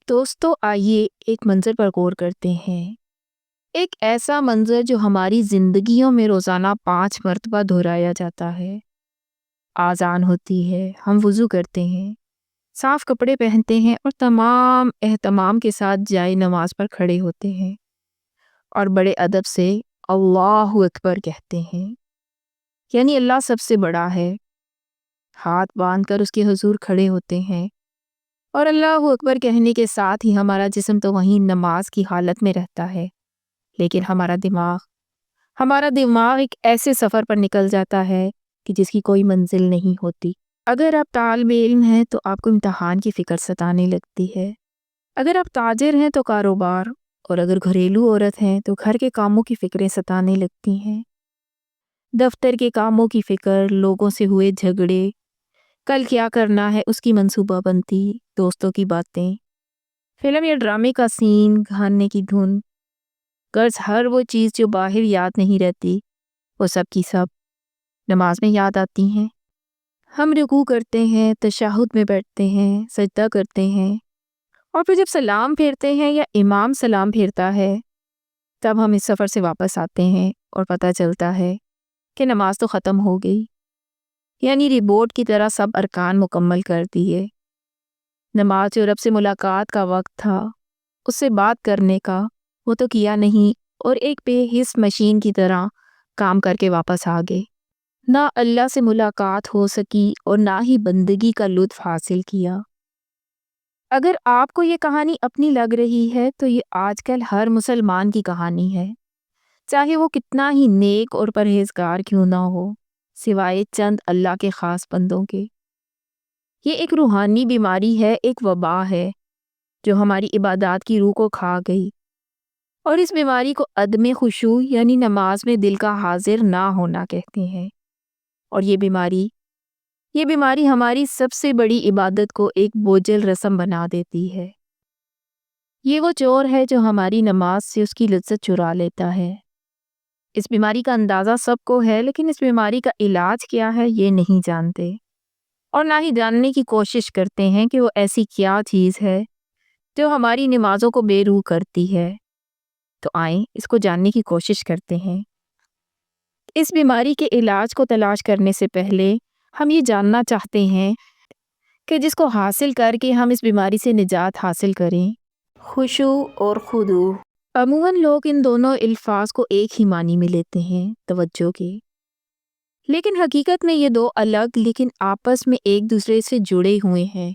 دوستو آئیے ایک منظر پر غور کرتے ہیں، ایک ایسا منظر جو ہماری زندگیوں میں روزانہ 5 مرتبہ دہرایا جاتا ہے۔ آذان ہوتی ہے، ہم وضو کرتے ہیں، صاف کپڑے پہنتے ہیں اور تمام اہتمام کے ساتھ جائے نماز پر کھڑے ہوتے ہیں اور بڑے ادب سے اللہ اکبر کہتے ہیں، یعنی اللہ سب سے بڑا ہے۔ ہاتھ باندھ کر اس کے حضور کھڑے ہوتے ہیں اور اللہ اکبر کہنے کے ساتھ ہی ہمارا جسم تو وہیں نماز کی حالت میں رہتا ہے، لیکن ہمارا دماغ ایک ایسے سفر پر نکل جاتا ہے کہ جس کی کوئی منزل نہیں ہوتی۔ اگر آپ طالب علم ہیں تو آپ کو امتحان کی فکر ستانے لگتی ہے، اگر آپ تاجر ہیں تو کاروبار، اور اگر گھریلو عورت ہیں تو گھر کے کاموں کی فکریں ستانے لگتی ہیں۔ دفتر کے کاموں کی فکر، لوگوں سے ہوئے جھگڑے، کل کیا کرنا ہے اس کی منصوبہ بندی، دوستوں کی باتیں، فلم یا ڈرامے کا سین، گانے کی دھن، غرض ہر وہ چیز جو باہر یاد نہیں رہتی وہ سب کی سب نماز میں یاد آتی ہیں۔ ہم رکوع کرتے ہیں، تشہد میں بیٹھتے ہیں، سجدہ کرتے ہیں، اور پھر جب سلام پھیرتے ہیں یا امام سلام پھیرتا ہے تب ہم اس سفر سے واپس آتے ہیں اور پتہ چلتا ہے کہ نماز تو ختم ہو گئی، یعنی رپورٹ کی طرح سب ارکان مکمل کر دیے۔ نماز جو رب سے ملاقات کا وقت تھا، اس سے بات کرنے کا، وہ تو کیا نہیں اور ایک بے حس مشین کی طرح کام کر کے واپس آ گئے۔ نہ اللہ سے ملاقات ہو سکی اور نہ ہی بندگی کا لطف حاصل کیا۔ اگر آپ کو یہ کہانی اپنی لگ رہی ہے تو یہ آج کل ہر مسلمان کی کہانی ہے، چاہے وہ کتنا ہی نیک اور پرہیزگار کیوں نہ ہو، سوائے چند اللہ کے خاص بندوں کے۔ یہ ایک روحانی بیماری ہے، ایک وبا ہے جو ہماری عبادات کی روح کو کھا گئی، اور اس بیماری کو عدم خشوع یعنی نماز میں دل کا حاضر نہ ہونا کہتے ہیں۔ اور یہ بیماری ہماری سب سے بڑی عبادت کو ایک بوجھل رسم بنا دیتی ہے۔ یہ وہ چور ہے جو ہماری نماز سے اس کی لذت چرا لیتا ہے۔ اس بیماری کا اندازہ سب کو ہے، لیکن اس بیماری کا علاج کیا ہے یہ نہیں جانتے، اور نہ ہی جاننے کی کوشش کرتے ہیں کہ وہ ایسی کیا چیز ہے جو ہماری نمازوں کو بے روح کرتی ہے۔ تو آئیں اس کو جاننے کی کوشش کرتے ہیں۔ اس بیماری کے علاج کو تلاش کرنے سے پہلے ہم یہ جاننا چاہتے ہیں کہ جس کو حاصل کر کے ہم اس بیماری سے نجات حاصل کریں، خشوع اور خضوع۔ عموماً لوگ ان دونوں الفاظ کو ایک ہی معنی میں لیتے ہیں، توجہ کے، لیکن حقیقت میں یہ دو الگ لیکن آپس میں ایک دوسرے سے جڑے ہوئے ہیں۔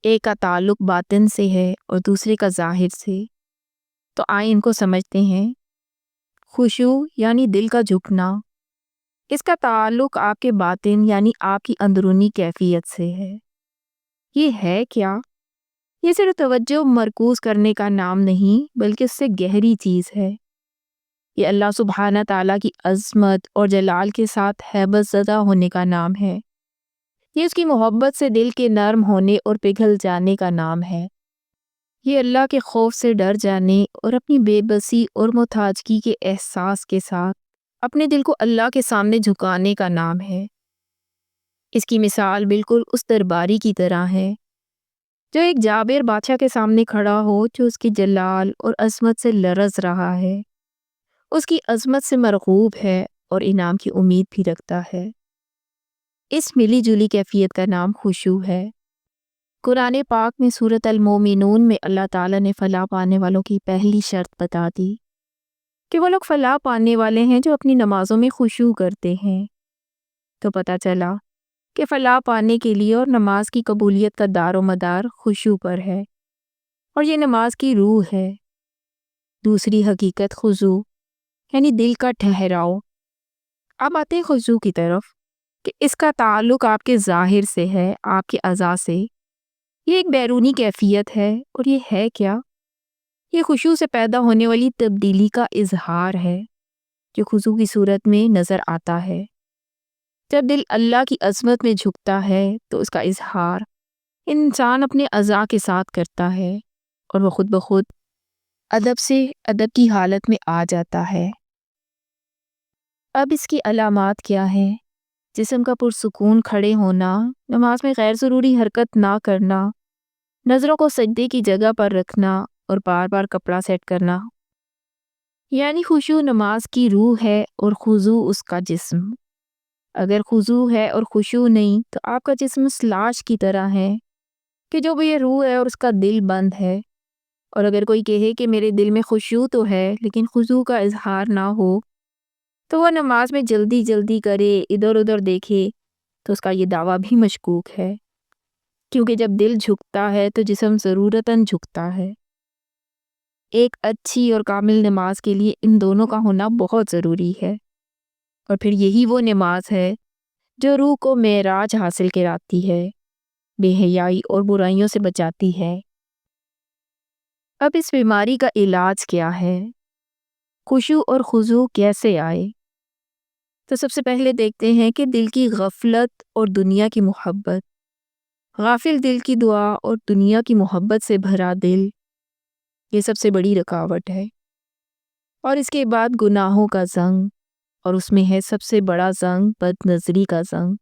ایک کا تعلق باطن سے ہے اور دوسرے کا ظاہر سے۔ تو آئیں ان کو سمجھتے ہیں۔ خشوع یعنی دل کا جھکنا، اس کا تعلق آپ کے باطن یعنی آپ کی اندرونی کیفیت سے ہے۔ یہ ہے کیا؟ یہ صرف توجہ مرکوز کرنے کا نام نہیں بلکہ اس سے گہری چیز ہے۔ یہ اللہ سبحانہ تعالیٰ کی عظمت اور جلال کے ساتھ ہیبت زدہ ہونے کا نام ہے۔ یہ اس کی محبت سے دل کے نرم ہونے اور پگھل جانے کا نام ہے۔ یہ اللہ کے خوف سے ڈر جانے اور اپنی بے بسی اور محتاجگی کے احساس کے ساتھ اپنے دل کو اللہ کے سامنے جھکانے کا نام ہے۔ اس کی مثال بالکل اس درباری کی طرح ہے جو ایک جابر بادشاہ کے سامنے کھڑا ہو جو اس کی جلال اور عظمت سے لرز رہا ہے، اس کی عظمت سے مرغوب ہے اور انعام کی امید بھی رکھتا ہے۔ اس ملی جلی کیفیت کا نام خشوع ہے۔ قرآن پاک میں سورۃ المومنون میں اللہ تعالیٰ نے فلاح پانے والوں کی پہلی شرط بتا دی کہ وہ لوگ فلاح پانے والے ہیں جو اپنی نمازوں میں خشوع کرتے ہیں۔ تو پتہ چلا کہ فلاح پانے کے لیے اور نماز کی قبولیت کا دار و مدار خشوع پر ہے، اور یہ نماز کی روح ہے۔ دوسری حقیقت خضوع یعنی دل کا ٹھہراؤ۔ اب آتے ہیں خضوع کی طرف کہ اس کا تعلق آپ کے ظاہر سے ہے، آپ کے اعضاء سے۔ یہ ایک بیرونی کیفیت ہے، اور یہ ہے کیا؟ یہ خشوع سے پیدا ہونے والی تبدیلی کا اظہار ہے جو خضوع کی صورت میں نظر آتا ہے۔ جب دل اللہ کی عظمت میں جھکتا ہے تو اس کا اظہار انسان اپنے اعضاء کے ساتھ کرتا ہے، اور وہ خود بخود ادب سے ادب کی حالت میں آ جاتا ہے۔ اب اس کی علامات کیا ہیں؟ جسم کا پرسکون کھڑے ہونا، نماز میں غیر ضروری حرکت نہ کرنا، نظروں کو سجدے کی جگہ پر رکھنا اور بار بار کپڑا سیٹ کرنا، یعنی خشوع نماز کی روح ہے اور خضوع اس کا جسم۔ اگر خضوع ہے اور خشوع نہیں تو آپ کا جسم اس لاش کی طرح ہے کہ جو بھی یہ روح ہے اور اس کا دل بند ہے۔ اور اگر کوئی کہے کہ میرے دل میں خشوع تو ہے لیکن خضوع کا اظہار نہ ہو، تو وہ نماز میں جلدی جلدی کرے، ادھر ادھر دیکھے، تو اس کا یہ دعویٰ بھی مشکوک ہے، کیونکہ جب دل جھکتا ہے تو جسم ضرورتاً جھکتا ہے۔ ایک اچھی اور کامل نماز کے لیے ان دونوں کا ہونا بہت ضروری ہے، اور پھر یہی وہ نماز ہے جو روح کو معراج حاصل کراتی ہے، بے حیائی اور برائیوں سے بچاتی ہے۔ اب اس بیماری کا علاج کیا ہے؟ خشوع اور خضوع کیسے آئے؟ تو سب سے پہلے دیکھتے ہیں کہ دل کی غفلت اور دنیا کی محبت۔ غافل دل کی دعا اور دنیا کی محبت سے بھرا دل، یہ سب سے بڑی رکاوٹ ہے۔ اور اس کے بعد گناہوں کا زنگ، اور اس میں ہے سب سے بڑا زنگ بد نظری کا زنگ۔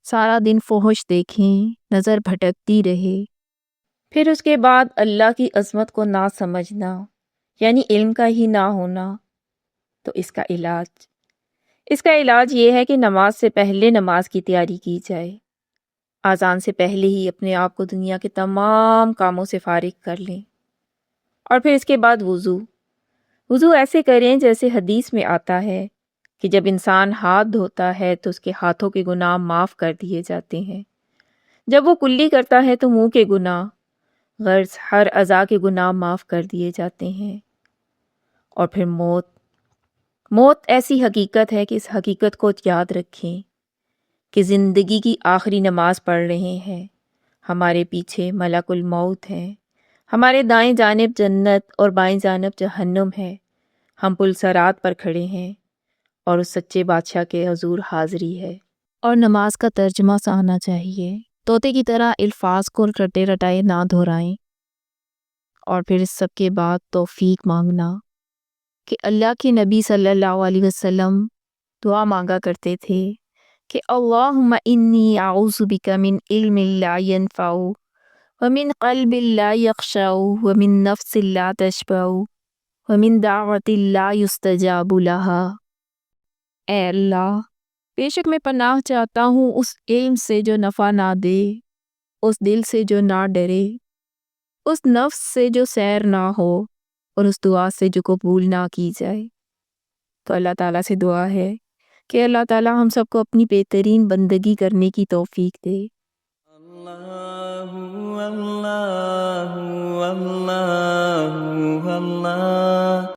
سارا دن فحش دیکھیں، نظر بھٹکتی رہے۔ پھر اس کے بعد اللہ کی عظمت کو نہ سمجھنا، یعنی علم کا ہی نہ ہونا۔ تو اس کا علاج یہ ہے کہ نماز سے پہلے نماز کی تیاری کی جائے۔ اذان سے پہلے ہی اپنے آپ کو دنیا کے تمام کاموں سے فارغ کر لیں۔ اور پھر اس کے بعد وضو ایسے کریں جیسے حدیث میں آتا ہے کہ جب انسان ہاتھ دھوتا ہے تو اس کے ہاتھوں کے گناہ معاف کر دیے جاتے ہیں۔ جب وہ کلی کرتا ہے تو منہ کے گناہ، غرض ہر اعضاء کے گناہ معاف کر دیے جاتے ہیں۔ اور پھر موت ایسی حقیقت ہے کہ اس حقیقت کو یاد رکھیں کہ زندگی کی آخری نماز پڑھ رہے ہیں، ہمارے پیچھے ملک الموت ہیں، ہمارے دائیں جانب جنت اور بائیں جانب جہنم ہے، ہم پل صراط پر کھڑے ہیں اور اس سچے بادشاہ کے حضور حاضری ہے۔ اور نماز کا ترجمہ سا آنا چاہیے، طوطے کی طرح الفاظ کو رٹے رٹائے نہ دہرائیں۔ اور پھر اس سب کے بعد توفیق مانگنا کہ اللہ کے نبی صلی اللہ علیہ وسلم دعا مانگا کرتے تھے کہ اللہم انی اعوذ بک من علم لا ینفع ومن قلب لا یخشع ومن نفس لا تشبع ومن دعوت لا یستجاب لہا۔ اے اللہ، بے شک میں پناہ چاہتا ہوں اس علم سے جو نفع نہ دے، اس دل سے جو نہ ڈرے، اس نفس سے جو سیر نہ ہو، اور اس دعا سے جو قبول نہ کی جائے۔ تو اللہ تعالیٰ سے دعا ہے کہ اللہ تعالیٰ ہم سب کو اپنی بہترین بندگی کرنے کی توفیق دے۔ اللہ اللہ اللہ اللہ